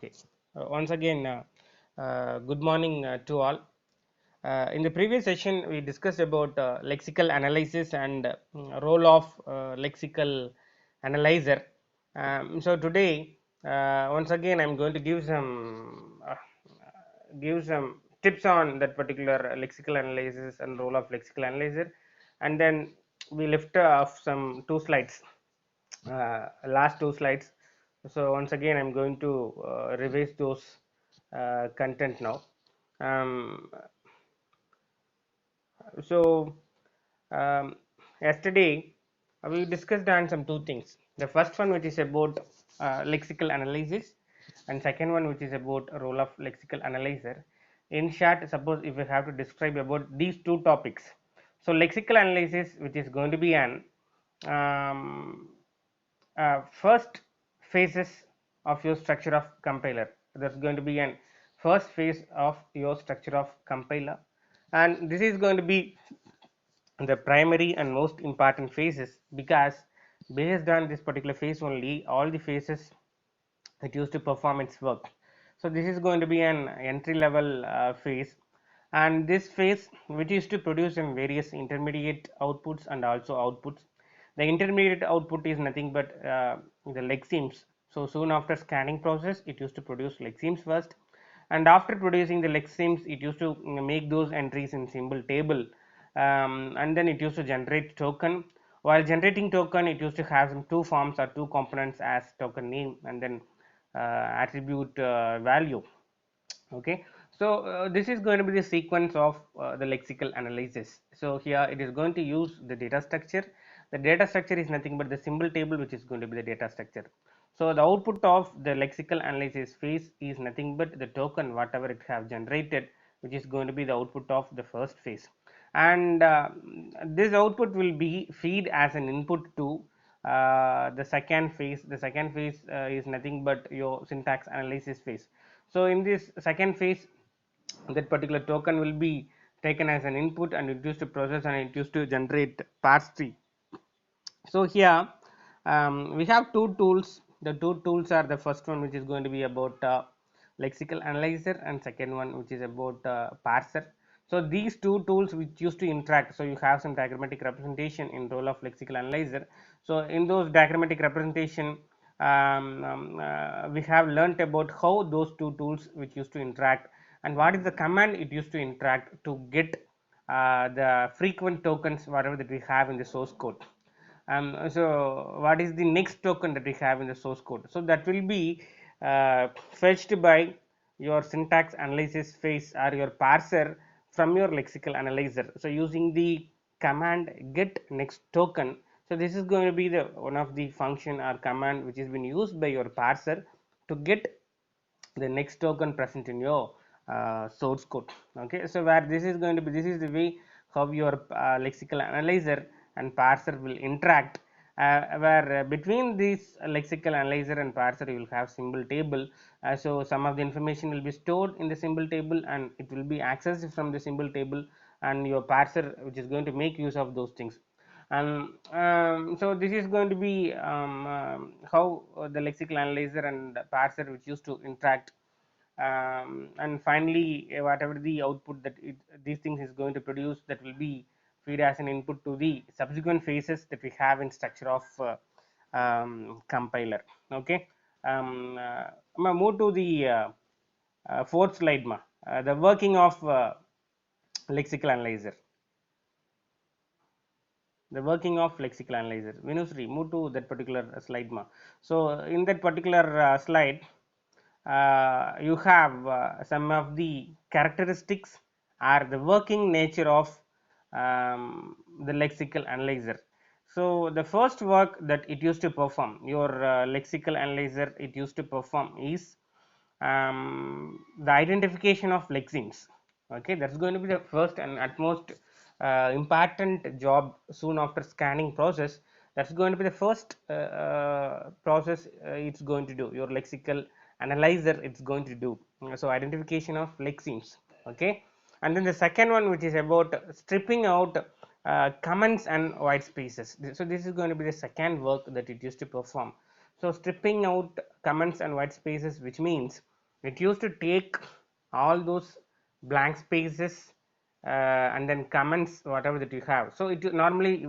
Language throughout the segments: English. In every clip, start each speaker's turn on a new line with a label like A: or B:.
A: Okay. Once again, good morning to all. In the previous session, we discussed about lexical analysis and role of lexical analyzer. So today, once again, I'm going to give some tips on that particular lexical analysis and role of lexical analyzer, and then we lift off some two slides, last two slides. So once again, I'm going to revise those content now. Um, so um, yesterday we discussed on some two things. The first one, which is about lexical analysis, and second one, which is about role of lexical analyzer. In short, suppose if we have to describe about these two topics, so lexical analysis, which is going to be an um, first phases of your structure of compiler. That's going to be an first phase of your structure of compiler, and this is going to be the primary and most important phases, because based on this particular phase only all the phases it used to perform its work. So this is going to be an entry level phase, and this phase which is to produce in various intermediate outputs and also outputs. The intermediate output is nothing but the lexemes. So soon after scanning process it used to produce lexemes first, and after producing the lexemes it used to make those entries in symbol table, and then it used to generate token. While generating token, it used to have some two forms or two components as token name and then attribute value. Okay, so this is going to be the sequence of the lexical analysis. So here it is going to use the data structure. The data structure is nothing but the symbol table, which is going to be the data structure. So the output of the lexical analysis phase is nothing but the token whatever it have generated, which is going to be the output of the first phase. And this output will be feed as an input to the second phase. The second phase is nothing but your syntax analysis phase. So in this second phase, that particular token will be taken as an input and it used to process and it used to generate parse tree. So here we have two tools. The two tools are the first one, which is going to be about lexical analyzer, and second one, which is about parser. So these two tools which used to interact, so you have some diagrammatic representation in role of lexical analyzer. So in those diagrammatic representation, we have learnt about how those two tools which used to interact, and what is the command it used to interact to get the frequent tokens whatever that we have in the source code. So what is the next token that we have in the source code? So that will be fetched by your syntax analysis phase or your parser from your lexical analyzer. So using the command get next token. So this is going to be the one of the function or command which has been used by your parser to get the next token present in your source code. Okay, so where this is going to be, this is the way how your lexical analyzer and parser will interact, where between this lexical analyzer and parser you will have symbol table. So some of the information will be stored in the symbol table and it will be accessed from the symbol table, and your parser which is going to make use of those things. And so this is going to be how the lexical analyzer and parser which used to interact, and finally whatever the output that these things is going to produce, that will be feed as an input to the subsequent phases that we have in structure of compiler. Okay, move to the fourth slide, the working of lexical analyzer. The working of lexical analyzer. Venusri, move to that particular slide, So in that particular slide, you have some of the characteristics or the working nature of the lexical analyzer. So the first work that it used to perform, your lexical analyzer it used to perform is the identification of lexemes. Okay, that's going to be the first and at most important job soon after scanning process. That's going to be the first process it's going to do, your lexical analyzer it's going to do. So identification of lexemes. Okay, and then the second one, which is about stripping out comments and white spaces. So this is going to be the second work that it used to perform. So stripping out comments and white spaces, which means it used to take all those blank spaces and then comments whatever that you have. So it normally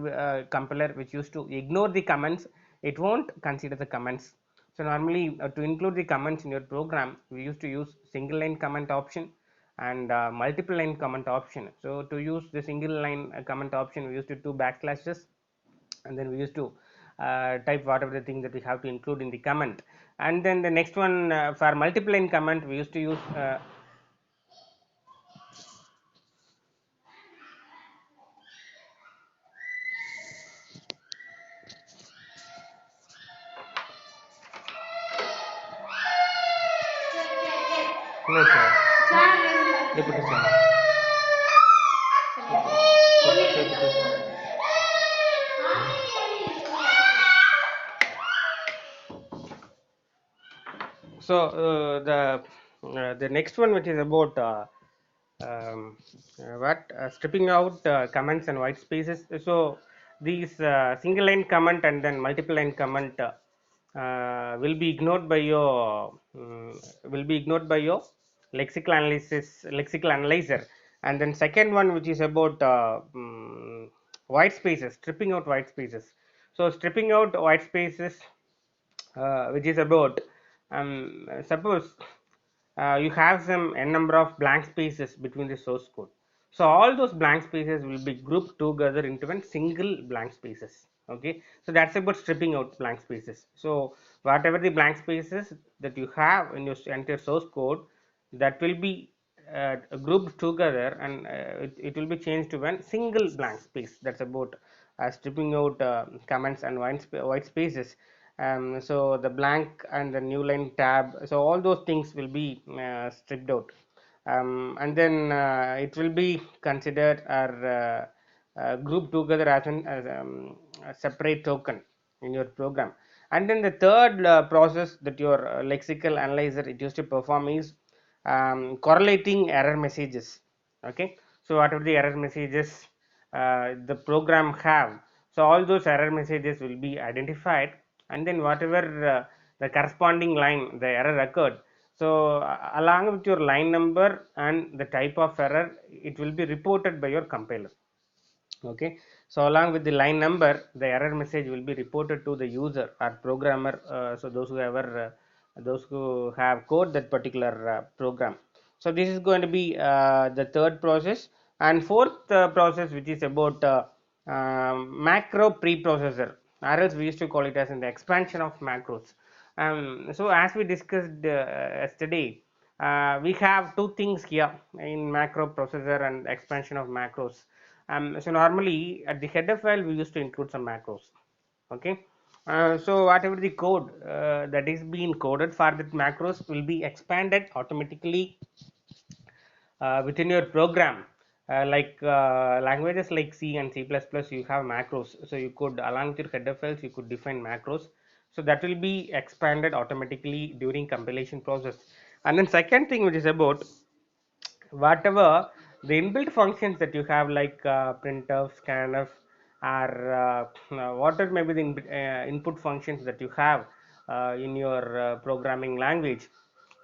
A: compiler which used to ignore the comments, it won't consider the comments. So normally to include the comments in your program, we used to use single line comment option and multiple line comment option. So to use the single line comment option, we used to do backslashes, and then we used to type whatever the thing that we have to include in the comment. And then the next one, for multiple line comment, we used to use no sir, deputy sir. So the next one, which is about what stripping out comments and white spaces. So these single line comment and then multiple line comment will be ignored by your lexical analyzer. And then second one, which is about white spaces, stripping out white spaces. So stripping out white spaces, which is about suppose you have some n number of blank spaces between the source code. So all those blank spaces will be grouped together into one single blank spaces. Okay, so that's about stripping out blank spaces. So whatever the blank spaces that you have in your entire source code, that will be grouped together, and it will be changed to one single blank space. That's about stripping out comments and white spaces. So the blank and the new line tab, so all those things will be stripped out, and then it will be considered or grouped together as a separate token in your program. And then the third process that your lexical analyzer it used to perform is correlating error messages. Okay, so whatever the error messages the program have, so all those error messages will be identified, and then whatever the corresponding line the error occurred, so along with your line number and the type of error, it will be reported by your compiler. Okay, so along with the line number, the error message will be reported to the user or programmer, so those who have code that particular program. So this is going to be the third process. And fourth process, which is about macro preprocessor, or else we used to call it as in the expansion of macros. So as we discussed yesterday, we have two things here in macro processor and expansion of macros. So normally at the header file we used to include some macros. Okay, so whatever the code that is being coded for that macros will be expanded automatically within your program. Languages like C and C++, you have macros, so you could, along with your header files, you could define macros, so that will be expanded automatically during compilation process. And then second thing, which is about whatever the inbuilt functions that you have, like printf, scanf, or whatever may be the input functions that you have in your programming language.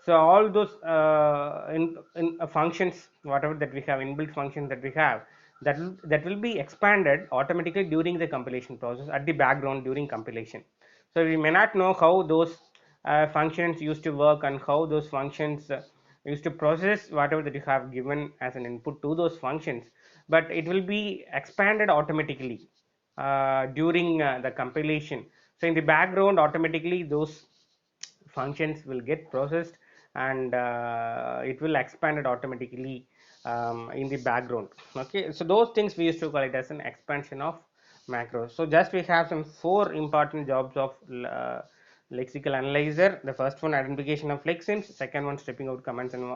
A: So all those functions, whatever that we have, inbuilt functions that we have, that will be expanded automatically during the compilation process at the background during compilation. So we may not know how those functions used to work and how those functions used to process whatever that you have given as an input to those functions, but it will be expanded automatically during the compilation. So in the background, automatically those functions will get processed, and it will expand it automatically in the background. Okay, so those things we used to call it as an expansion of macros. So just we have some four important jobs of lexical analyzer. The first one, identification of lexemes; second one, stripping out comments and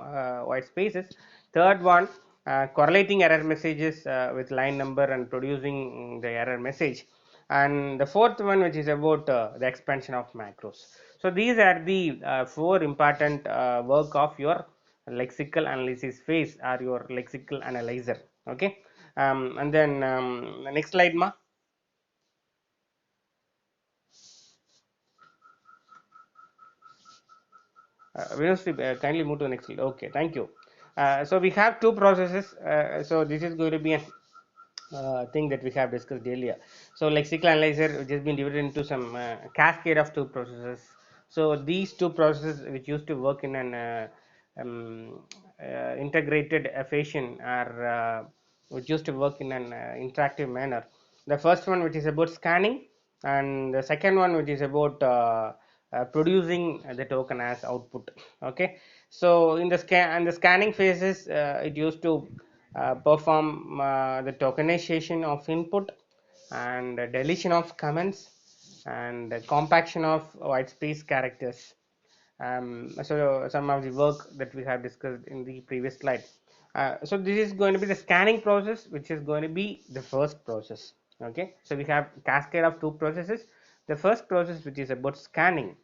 A: white spaces; third one, correlating error messages with line number and producing the error message; and the fourth one, which is about the expansion of macros. So these are the four important work of your lexical analysis phase or your lexical analyzer. Okay, and then next slide, ma. Kindly move to the next slide. Okay, thank you. So we have two processes. So this is going to be an thing that we have discussed earlier. So lexical analyzer, which has been divided into some cascade of two processes. So these two processes, which used to work in an um, integrated fashion, are which used to work in an interactive manner. The first one, which is about scanning, and the second one, which is about producing the token as output. Okay, so in the scanning phases, it used to perform the tokenization of input and deletion of comments and compaction of white space characters. So some of the work that we have discussed in the previous slide. So this is going to be the scanning process, which is going to be the first process. Okay, so we have cascade of two processes. The first process, which is about scanning,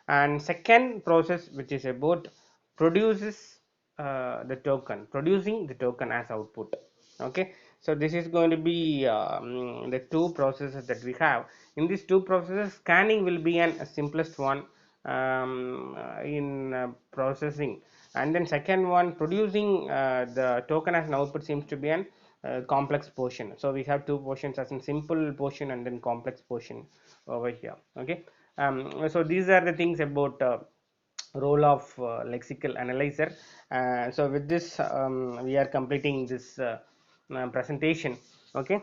A: and second process, which is about produces the token, producing the token as output. Okay, so this is going to be the two processes that we have. In these two processes, scanning will be an simplest one in processing, and then second one, producing the token as an output, seems to be an complex portion. So we have two portions, as in simple portion and then complex portion over here. Okay, so these are the things about role of lexical analyzer. So with this, we are completing this presentation. Okay,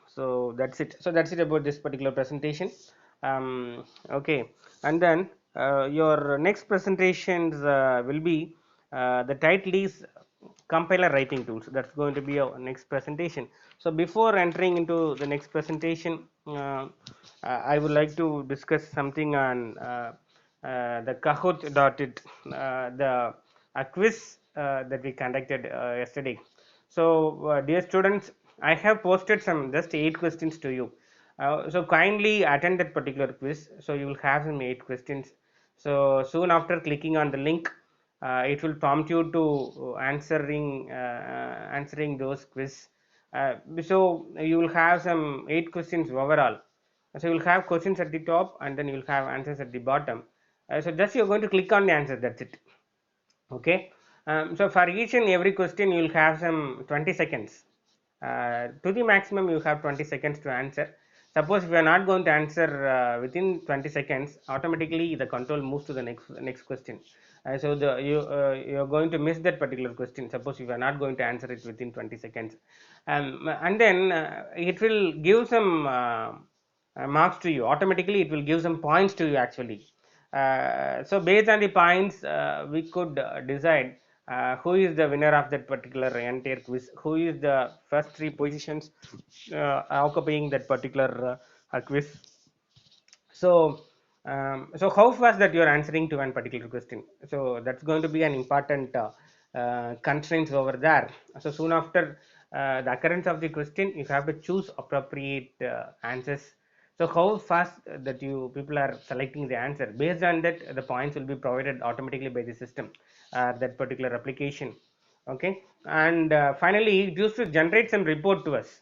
A: so that's it about this particular presentation. Okay, and then your next presentations will be the title is compiler writing tools. That's going to be our next presentation. So before entering into the next presentation, I would like to discuss something on the Kahoot.it, the a quiz that we conducted yesterday. So dear students, I have posted some just 8 questions to you. So kindly attend that particular quiz. So you will have some 8 questions. So soon after clicking on the link, it will prompt you to answering those quiz. So you will have some 8 questions overall. So you will have questions at the top, and then you will have answers at the bottom. So just you're going to click on the answer. That's it. Okay. So for each and every question, you will have some 20 seconds. To the maximum, you have 20 seconds to answer. Suppose if you are not going to answer within 20 seconds, automatically the control moves to the next question. So you're going to miss that particular question. Suppose if you are not going to answer it within 20 seconds, and then it will give some marks to you. Automatically, it will give some points to you actually. So based on the points, we could decide who is the winner of that particular entire quiz, who is the first 3 positions occupying that particular quiz. So so how fast that you are answering to one particular question, so that's going to be an important constraints over there. So soon after the occurrence of the question, you have to choose appropriate answers. So how fast that you people are selecting the answer, based on that the points will be provided automatically by the system, that particular application. Okay, and finally it used to generate some report to us.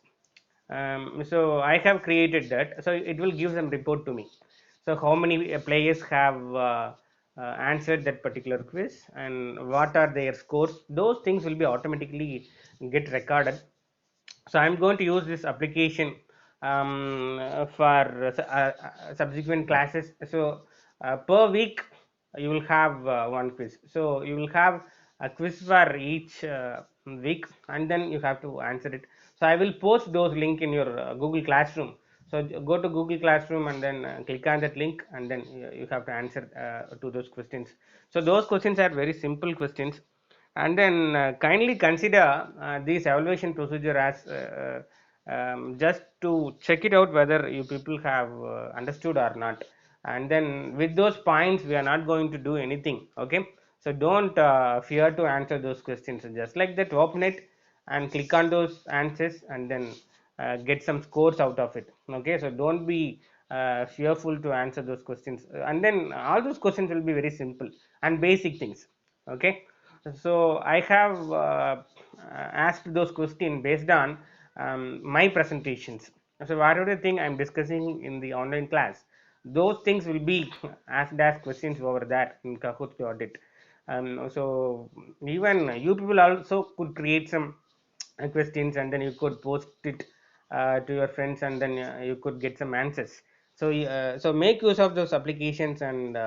A: So I have created that, so it will give some report to me. So how many players have answered that particular quiz and what are their scores, those things will be automatically get recorded. So I'm going to use this application for subsequent classes. So per week you will have one quiz, so you will have a quiz for each week, and then you have to answer it. So I will post those link in your Google Classroom. So go to Google Classroom and then click on that link, and then you have to answer to those questions. So those questions are very simple questions, and then kindly consider this evaluation procedure as just to check it out whether you people have understood or not. And then with those points, we are not going to do anything. Okay, so don't fear to answer those questions. Just like that, open it and click on those answers, and then get some scores out of it. Okay, so don't be fearful to answer those questions, and then all those questions will be very simple and basic things. Okay, so I have asked those questions based on my presentations. So whatever the thing I'm discussing in the online class, those things will be asked as questions over that in Kahoot audit. So even you people also could create some questions, and then you could post it to your friends, and then you could get some answers. So so make use of those applications, and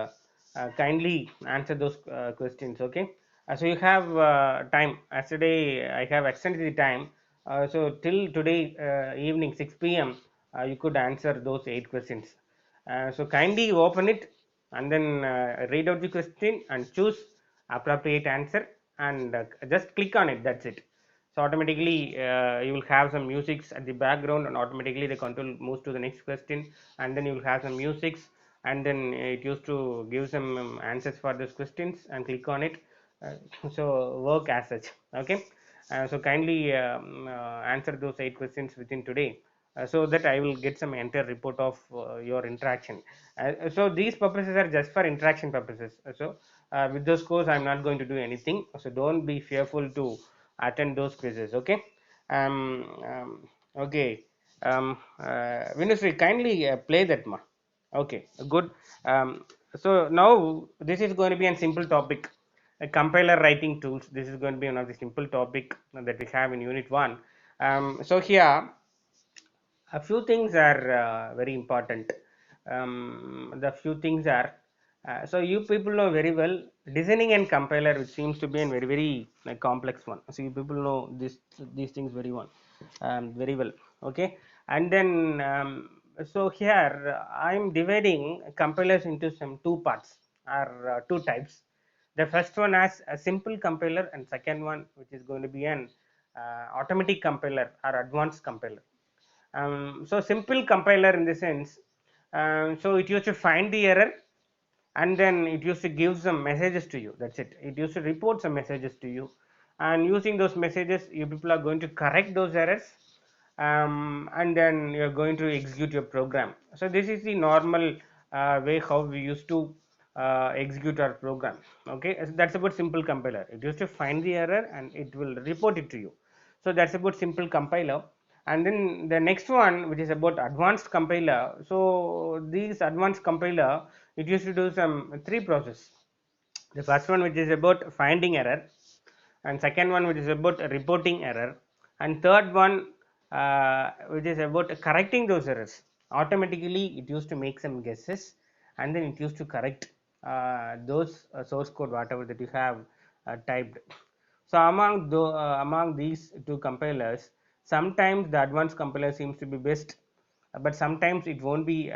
A: kindly answer those questions. Okay. So you have time. Yesterday I have extended the time. So till today evening 6 p.m. You could answer those 8 questions. So kindly open it, and then read out the question and choose appropriate answer, and just click on it. That's it. So automatically you will have some musics at the background, and automatically the control moves to the next question, and then you will have some musics, and then it used to give some answers for those questions, and click on it. uh, so work as such. Okay. So kindly answer those 8 questions within today, so that I will get some entire report of your interaction. So these purposes are just for interaction purposes. So with those scores I'm not going to do anything, so don't be fearful to attend those quizzes. Okay. Okay. Vinusri, kindly play that ma. Okay, good. So now this is going to be a simple topic, compiler writing tools. This is going to be one of the simple topic that we have in unit 1. So here a few things are very important. The few things are, so you people know very well, designing and compiler, which seems to be a very very complex one. So you people know these things very well, very well. Okay. And then so here I am dividing compilers into some two parts, or two types. The first one as a simple compiler, and second one which is going to be an automatic compiler or advanced compiler. So simple compiler in the sense, so it used to find the error, and then it used to give some messages to you. That's it. It used to report some messages to you, and using those messages you people are going to correct those errors, and then you're going to execute your program. So this is the normal way how we used to execute our program. Okay. So that's about simple compiler. It used to find the error and it will report it to you. So that's about simple compiler. And then the next one, which is about advanced compiler. So these advanced compiler, it used to do some three process. The first one which is about finding error, and second one which is about reporting error, and third one which is about correcting those errors. Automatically it used to make some guesses, and then it used to correct those source code whatever that you have typed. So among these two compilers, sometimes the advanced compiler seems to be best, but sometimes it won't be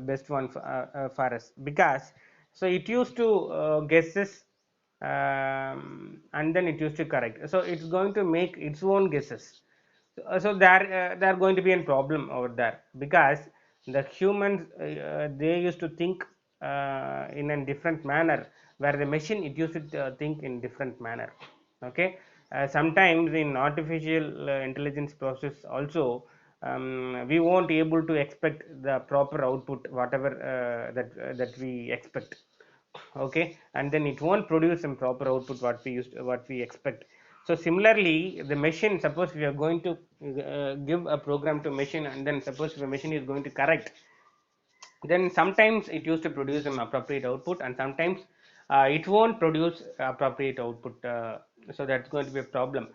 A: best one for us, because so it used to guesses, and then it used to correct. So it's going to make its own guesses. So there are going to be a problem over there, because the humans they used to think in a different manner, where the machine it used to think in different manner. Okay. Sometimes in artificial intelligence process also, we won't able to expect the proper output whatever that we expect. Okay. And then it won't produce some proper output what we expect. So similarly the machine, suppose we are going to give a program to machine, and then suppose the machine is going to correct, then sometimes it used to produce an appropriate output, and sometimes it won't produce appropriate output. So that's going to be a problem.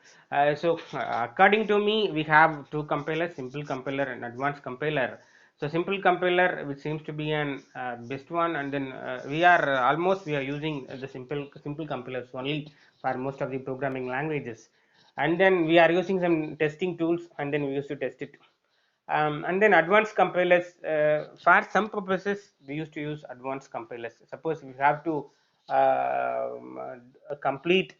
A: So according to me, we have two compilers, simple compiler and advanced compiler. So simple compiler, which seems to be an best one, and then we are using the simple compilers only for most of the programming languages, and then we are using some testing tools, and then we used to test it. And then advanced compilers, for some purposes we used to use advanced compilers. Suppose we have to complete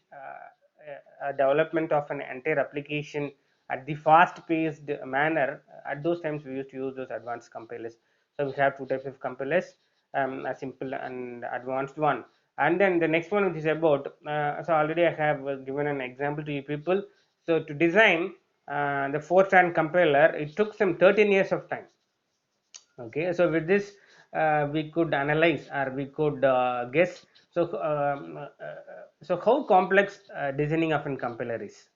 A: a development of an entire application at the fast paced manner. At those times we used to use those advanced compilers. So we have two types of compilers, a simple and advanced one. And then the next one, which is about, so already I have given an example to you people. So to design the Fortran compiler, it took some 13 years of time. Okay. So with this we could analyze, or we could guess. So so how complex designing of a compiler is.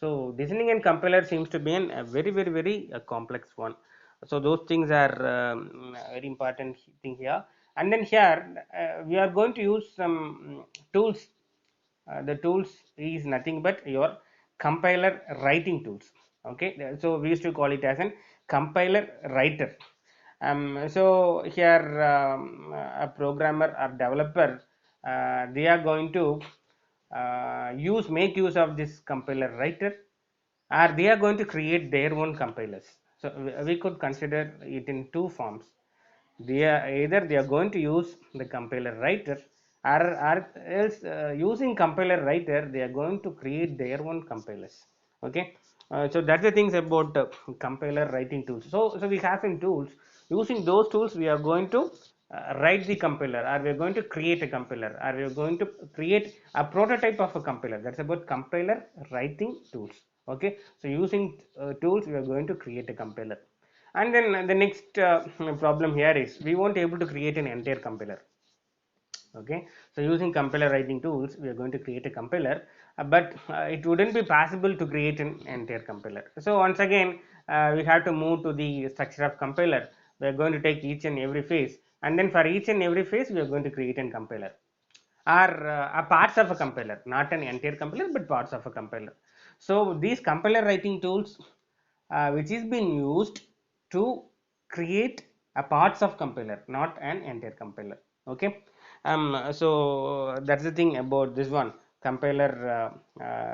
A: So designing and compiler seems to be a very very very complex one. So those things are very important thing here. And then here we are going to use some tools. The tools is nothing but your compiler writing tools. Okay, so we used to call it as an compiler writer. So here a programmer or developer, they are going to make use of this compiler writer, or they are going to create their own compilers. So we could consider it in two forms. They are either they are going to use the compiler writer, or else using compiler writer they are going to create their own compilers. Okay, so that's the things about compiler writing tools. So we have some tools. Using those tools we are going to write the compiler, or we are going to create a compiler, or we are going to create a prototype of a compiler. That's about compiler writing tools. Okay, so using tools we are going to create a compiler. And then the next problem here is we won't able to create an entire compiler. Okay, so using compiler writing tools we are going to create a compiler, but it wouldn't be possible to create an entire compiler. So once again we have to move to the structure of compiler. We are going to take each and every phase, and then for each and every phase we are going to create a compiler, or a parts of a compiler, not an entire compiler but parts of a compiler. So these compiler writing tools which is being used to create a parts of compiler, not an entire compiler. Okay, so that's the thing about this one, compiler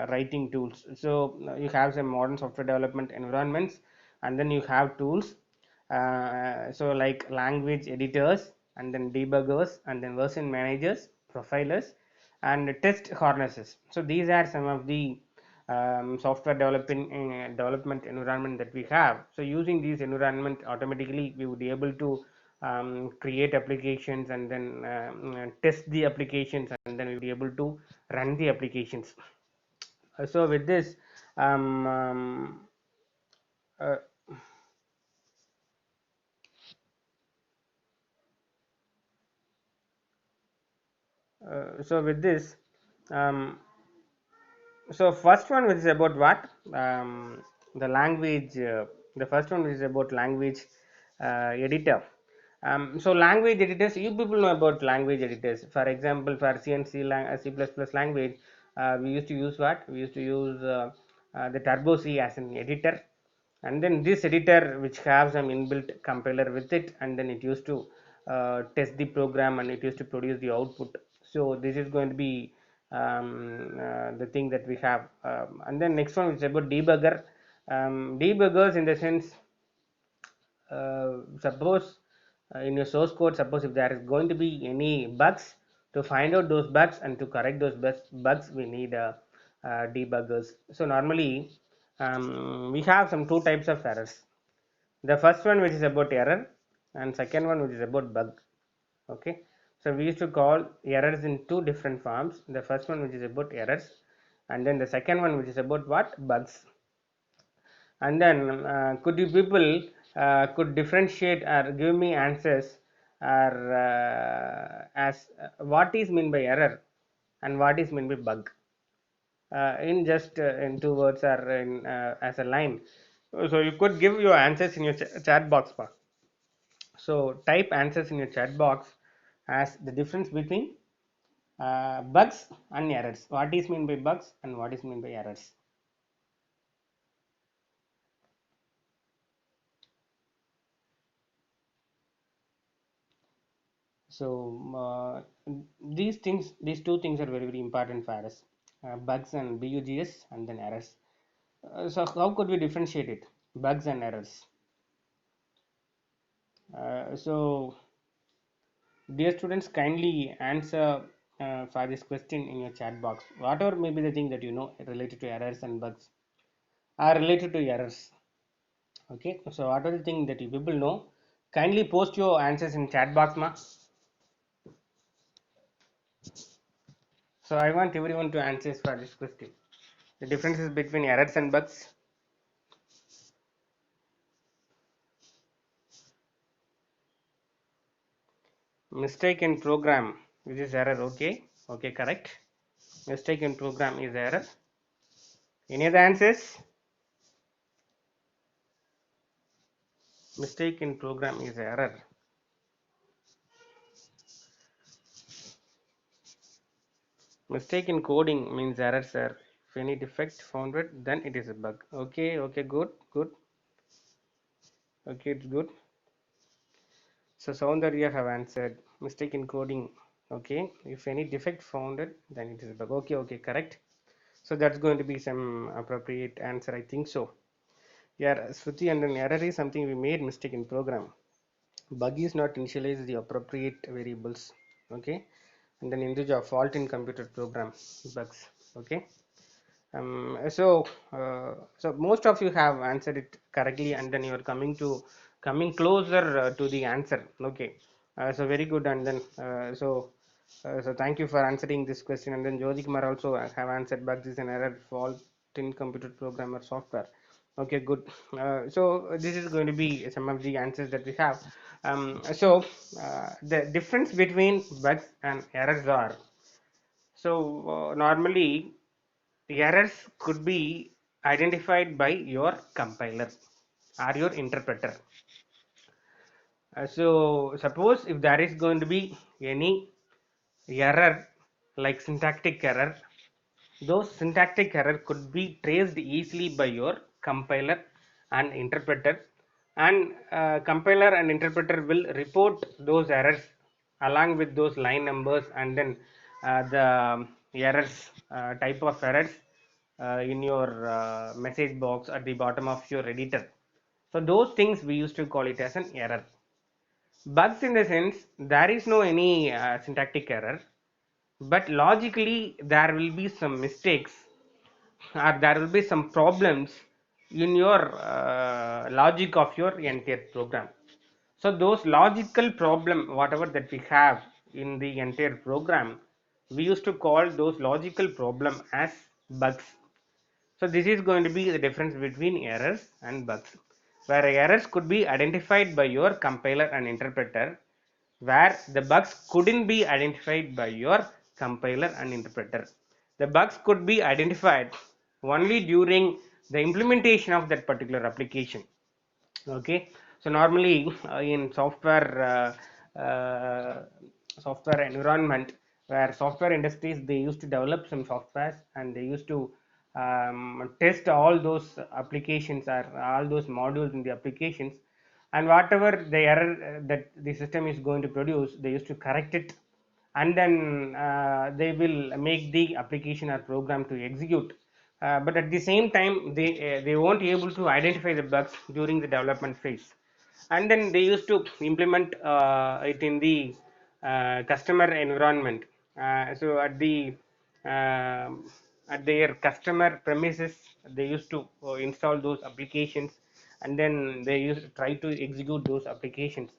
A: writing tools. So you have some modern software development environments, and then you have tools, so like language editors, and then debuggers, and then version managers, profilers, and test harnesses. So these are some of the software development environment that we have. So using these environment, automatically we would be able to create applications, and then test the applications, and then we'll be able to run the applications. So with this uh, so with this um, so first one is about what, the language, the first one is about language editor. So language editors, you people know about language editors. For example, for C and C++ language, we used to use what, we used to use the turbo C as an editor, and then this editor which has some inbuilt compiler with it, and then it used to test the program, and it used to produce the output. So this is going to be the thing that we have. And then next one is about debugger. Debuggers in the sense, suppose in your source code, suppose if there is going to be any bugs, to find out those bugs and to correct those bugs we need debuggers. So normally we have some two types of errors. The first one which is about error, and second one which is about bug. Okay, so we used to call errors in two different forms. The first one which is about errors, and then the second one which is about what, bugs. And then could you people could differentiate or give me answers, or as what is mean by error and what is mean by bug, in just in two words, or in as a line. So you could give your answers in your chat box bar. So type answers in your chat box as the difference between bugs and errors. What is mean by bugs and what is mean by errors? So these things, these two things are very important for us, bugs and bugs, and then errors. So how could we differentiate it, bugs and errors? So dear students, kindly answer for this question in your chat box. Whatever may be the thing that you know related to errors and bugs, are related to errors. Okay, so what are the thing that you people know? Kindly post your answers in chat box, ma. So I want everyone to answer for this question. The differences between errors and bugs. Mistake in program, which is error. Okay, okay, correct. Mistake in program is error. Any other answers? Mistake in program is error. Mistake in coding means error, sir. If any defect found it, then it is a bug. Okay, okay, good, good. Okay, it's good. So Soundarya have answered mistake in coding. Okay, if any defect found it, then it is a bug. Okay, okay, correct. So that's going to be some appropriate answer, I think so. Yeah, Shruti, and an error is something we made mistake in program. Bug is not initialize the appropriate variables. Okay, and then Induja fault in computer program bugs. Okay. So most of you have answered it correctly, and then you are coming closer to the answer. Okay, so very good, and then so thank you for answering this question. And then Jyoti Kumar also have answered bugs is an error fault in computer program or software. Okay, good. So this is going to be some of the answers that we have. The difference between bugs and errors are, normally errors could be identified by your compiler or your interpreter. So suppose if there is going to be any error like syntactic error, those syntactic error could be traced easily by your compiler and interpreter, and compiler and interpreter will report those errors along with those line numbers, and then the errors type of errors in your message box at the bottom of your editor. So those things we used to call it as an error. Bugs in the sense there is no any syntactic error, but logically there will be some mistakes or there will be some problems in your logic of your entire program. So those logical problem whatever that we have in the entire program, we used to call those logical problem as bugs. So this is going to be the difference between errors and bugs, where errors could be identified by your compiler and interpreter, where the bugs couldn't be identified by your compiler and interpreter. The bugs could be identified only during the implementation of that particular application. Okay, so normally in software environment, where software industries, they used to develop some softwares and they used to test all those applications or all those modules in the applications, and whatever the error that the system is going to produce, they used to correct it, and then they will make the application or program to execute. But at the same time, they won't be able to identify the bugs during the development phase, and then they used to implement it in the customer environment. So uh, at their customer premises, they used to install those applications, and then they used to try to execute those applications.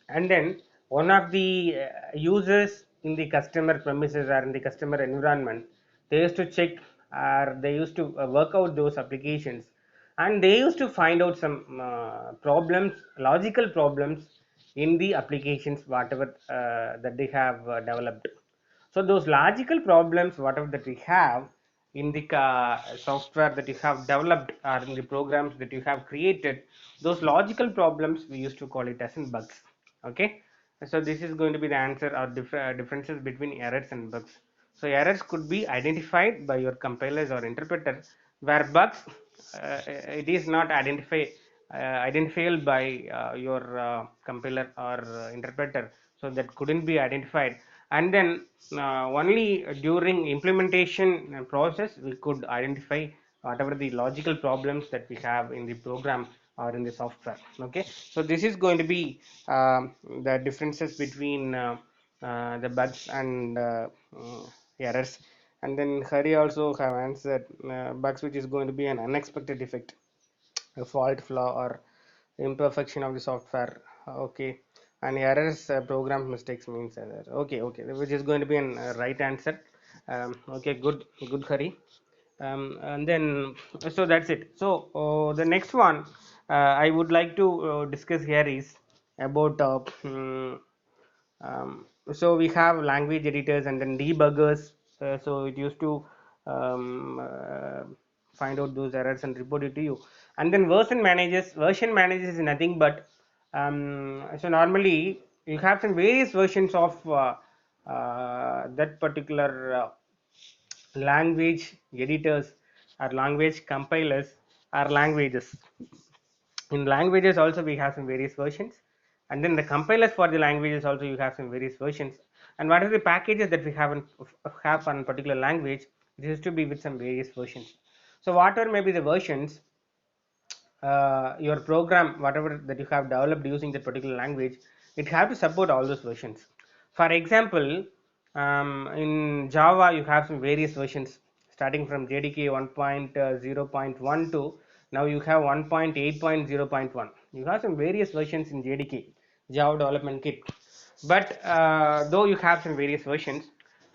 A: And then one of the users in the customer premises or in the customer environment, they used to check or they used to work out those applications, and they used to find out some problems, logical problems in the applications whatever that they have developed. So those logical problems whatever that we have in the software that you have developed or in the programs that you have created, those logical problems we used to call it as in bugs. Okay, so this is going to be the answer or differences between errors and bugs. So errors could be identified by your compilers or interpreter, where bugs it is not identifiable by your compiler or interpreter, so that couldn't be identified. And then only during implementation process we could identify whatever the logical problems that we have in the program or in the software. Okay, so this is going to be the differences between the bugs and errors. And then Hari also have answered bugs, which is going to be an unexpected defect, a fault, flaw, or imperfection of the software. Okay, and errors, program mistakes means error. Okay, okay, which is going to be an right answer. Okay, good, good, Hari. And then so that's it. So the next one I would like to discuss here is about so we have language editors and then debuggers. So it used to um, uh, find out those errors and report it to you. And then version managers is nothing but so normally you have some various versions of that particular language editors or language compilers or languages. In languages also we have some various versions, and then the compilers for the languages also you have some various versions. And what are the packages that we have on particular language, it used to be with some various versions. So whatever may be the versions, your program whatever that you have developed using that particular language, it have to support all those versions. For example, in Java you have some various versions starting from JDK 1.0.1 to now you have 1.8.0.1. You have some various versions in JDK, Java Development Kit. But though you have some various versions,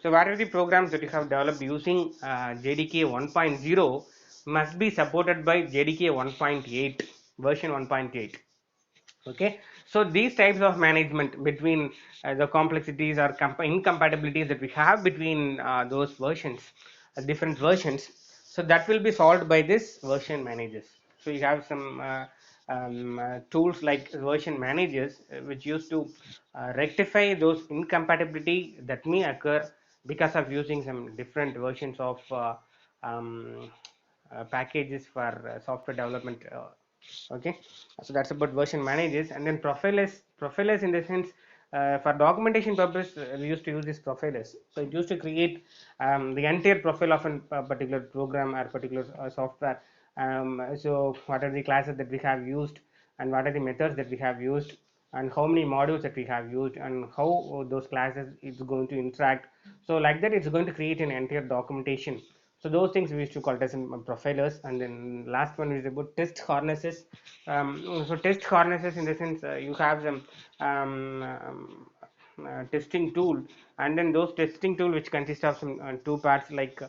A: so whatever the programs that you have developed using JDK 1.0 must be supported by JDK 1.8 version 1.8. Okay, so these types of management between the complexities or incompatibilities that we have between those versions, different versions, so that will be solved by this version managers. So you have some tools like version managers which used to rectify those incompatibility that may occur because of using some different versions of um, packages for software development. Okay, so that's about version managers. And then profilers in the sense, for documentation purpose we used to use this profilers. So it used to create the entire profile of a particular program or particular software. So what are the classes that we have used, and what are the methods that we have used, and how many modules that we have used, and how those classes is going to interact. So like that it's going to create an entire documentation. So those things we used to call it as profilers. And then last one is about test harnesses. So test harnesses in the sense, you have some testing tool, and then those testing tool which consist of some two parts like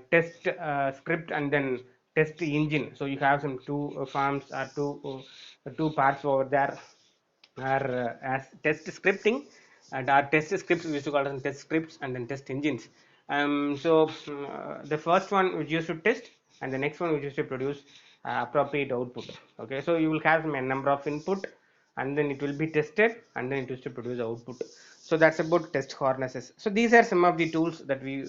A: test script and then test engine. So you have some two farms or two parts over there are as test scripting, and our test scripts we used to call them test scripts, and then test engines. The first one which used to test, and the next one which used to produce appropriate output. Okay, so you will have a number of input, and then it will be tested, and then it used to produce output. So that's about test harnesses. So these are some of the tools that we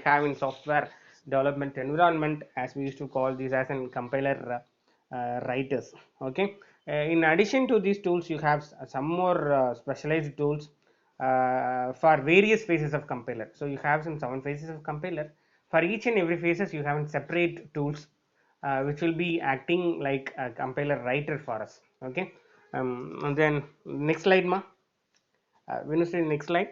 A: have in software development environment, as we used to call these as an compiler writers. Okay, in addition to these tools you have some more specialized tools for various phases of compiler. So you have some 7 phases of compiler. For each and every phases you have separate tools which will be acting like a compiler writer for us. Okay, and then next slide, ma. Venus, next slide.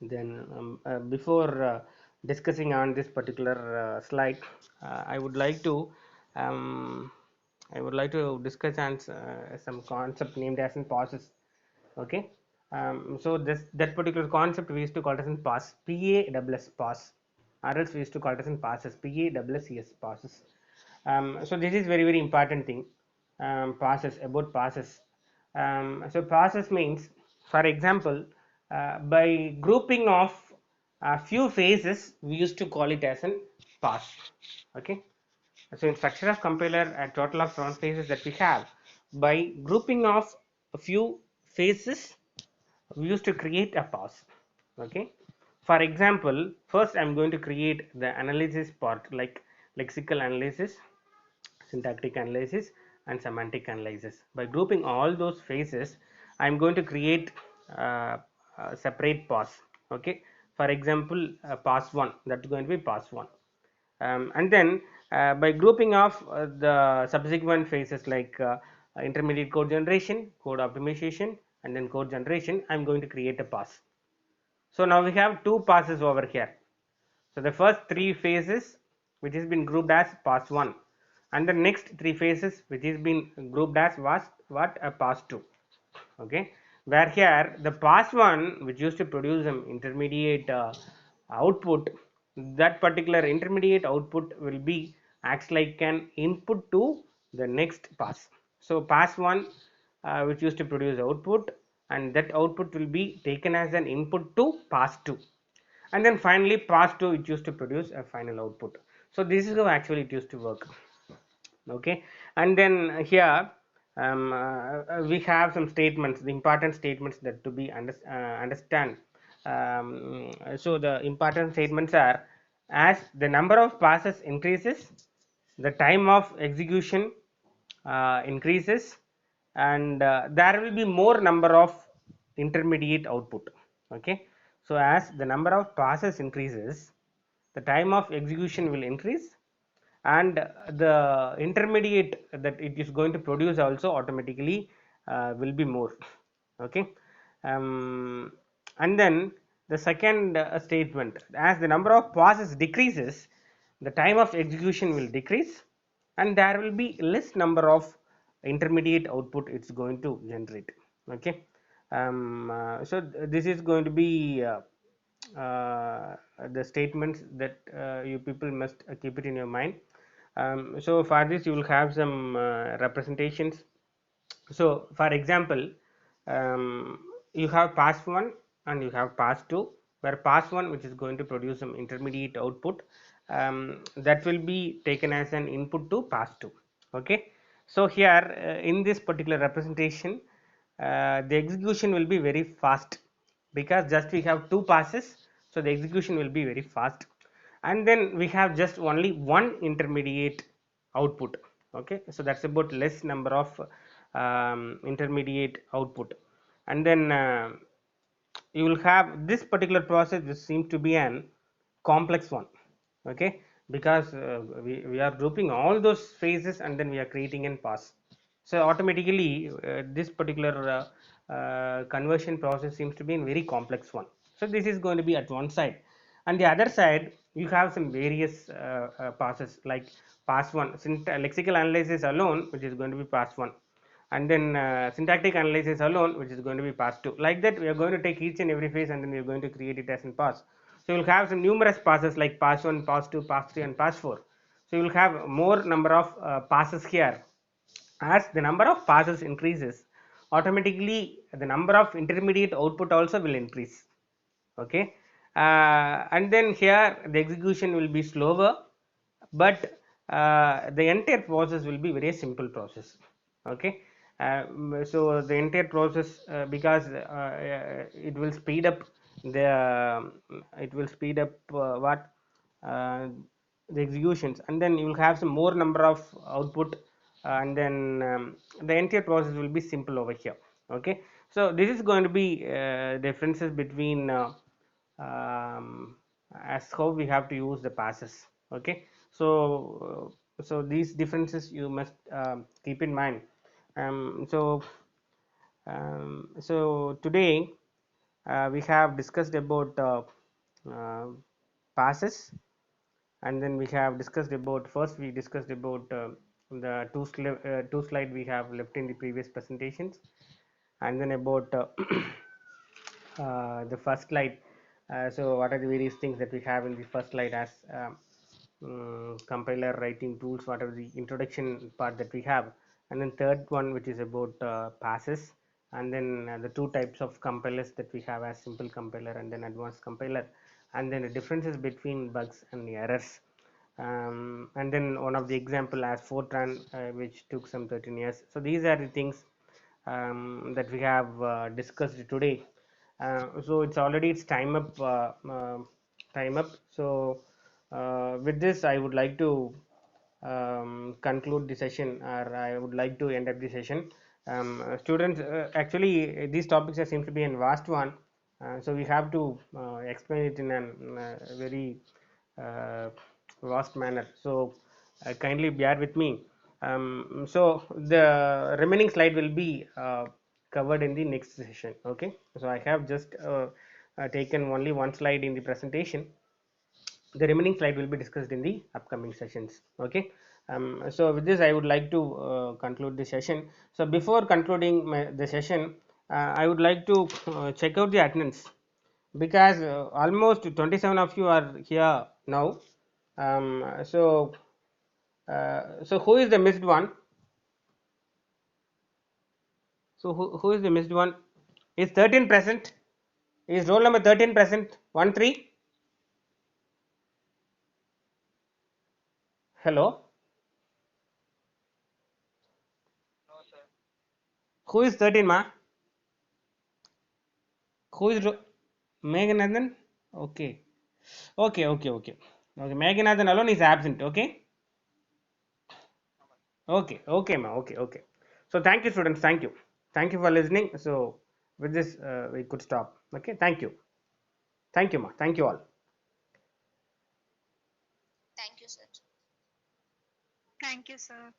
A: Then before discussing on this particular slide, I would like to um, discuss on some concept named as in pauses. Okay, so this that particular concept we used to call it as in pass, PASS pass, or else we used to call it as in passes, PASS passes. So this is very important thing. Passes, about passes. So passes means, for example, by grouping of a few phases we used to call it as an pass. Okay, so in structure of compiler, a total of 7 phases that we have. By grouping of a few phases we used to create a pass. Okay, for example, first I'm going to create the analysis part like lexical analysis, syntactic analysis, and semantic analysis. By grouping all those phases, I'm going to create a separate pass. Okay, for example, pass 1, that's going to be pass 1. And then by grouping of the subsequent phases like intermediate code generation, code optimization, and then code generation, I'm going to create a pass. So now we have 2 passes over here. So the first 3 phases which has been grouped as pass 1, and the next 3 phases which has been grouped as was what, a pass 2. Okay, where here the pass 1 which used to produce an intermediate output, that particular intermediate output will be acts like an input to the next pass. So pass 1 which used to produce output, and that output will be taken as an input to pass 2, and then finally pass 2 it used to produce a final output. So this is how actually it used to work. Okay, and then here we have some statements, the important statements that to be understand. So the important statements are: as the number of passes increases, the time of execution increases, and there will be more number of intermediate output. Okay, so as the number of passes increases, the time of execution will increase, and the intermediate that it is going to produce also automatically will be more. Okay, and then the second statement: as the number of passes decreases, the time of execution will decrease, and there will be less number of intermediate output it's going to generate. Okay, so this is going to be the statements that you people must keep it in your mind. So for this you will have some representations. So for example, you have pass 1 and you have pass 2, where pass 1 which is going to produce some intermediate output, that will be taken as an input to pass 2. Okay, so here in this particular representation, the execution will be very fast, because just we have two passes, so the execution will be very fast, and then we have just only one intermediate output. Okay, so that's about less number of intermediate output, and then you will have this particular process which seems to be an complex one. Okay, because we are grouping all those phases and then we are creating an pass. So automatically this particular conversion process seems to be a very complex one. So this is going to be at one side, and the other side you have some various passes, like pass 1 lexical analysis alone, which is going to be pass 1, and then syntactic analysis alone, which is going to be pass 2. Like that we are going to take each and every phase and then we are going to create it as in pass. So you will have some numerous passes like pass 1, pass 2, pass 3 and pass 4. So you will have more number of passes here. As the number of passes increases, automatically the number of intermediate output also will increase. Okay, and then here the execution will be slower, but the entire process will be very simple process. Okay, so the entire process, because it will speed up the it will speed up what the executions, and then you will have some more number of output, and then the entire process will be simple over here. Okay, so this is going to be differences between as how we have to use the passes. Okay, so so these differences you must keep in mind. So today we have discussed about uh, passes, and then we have discussed about, first we discussed about the two slide we have left in the previous presentations, and then about the first slide. So what are the various things that we have in the first slide as compiler writing tools, what are the introduction part that we have, and then third one which is about passes, and then the two types of compilers that we have as simple compiler and then advanced compiler, and then the differences between bugs and the errors, and then one of the example as Fortran, which took some 13 years. So these are the things that we have discussed today. So it's already it's time up, time up. So with this I would like to conclude the session, or I would like to end up the session. Students, actually these topics seem to be a vast one, so we have to explain it in a very vast manner. So kindly bear with me. So the remaining slide will be covered in the next session. Okay, so I have just taken only one slide in the presentation. The remaining slide will be discussed in the upcoming sessions. Okay, so with this I would like to conclude the session. So before concluding the session, I would like to check out the attendance, because almost 27 of you are here now. So who is the missed one? So who is the missed one? Is 13 present? Is roll number 13 present? 1 3. Hello. Who is 13 ma? Who is Meghanathan? Okay. Okay. Okay. Meghanathan alone is absent. Okay. Okay ma. Okay. So thank you students. Thank you for listening. So with this we could stop. Okay. Thank you ma. Thank you all.
B: Thank you, sir.
C: Thank you, sir.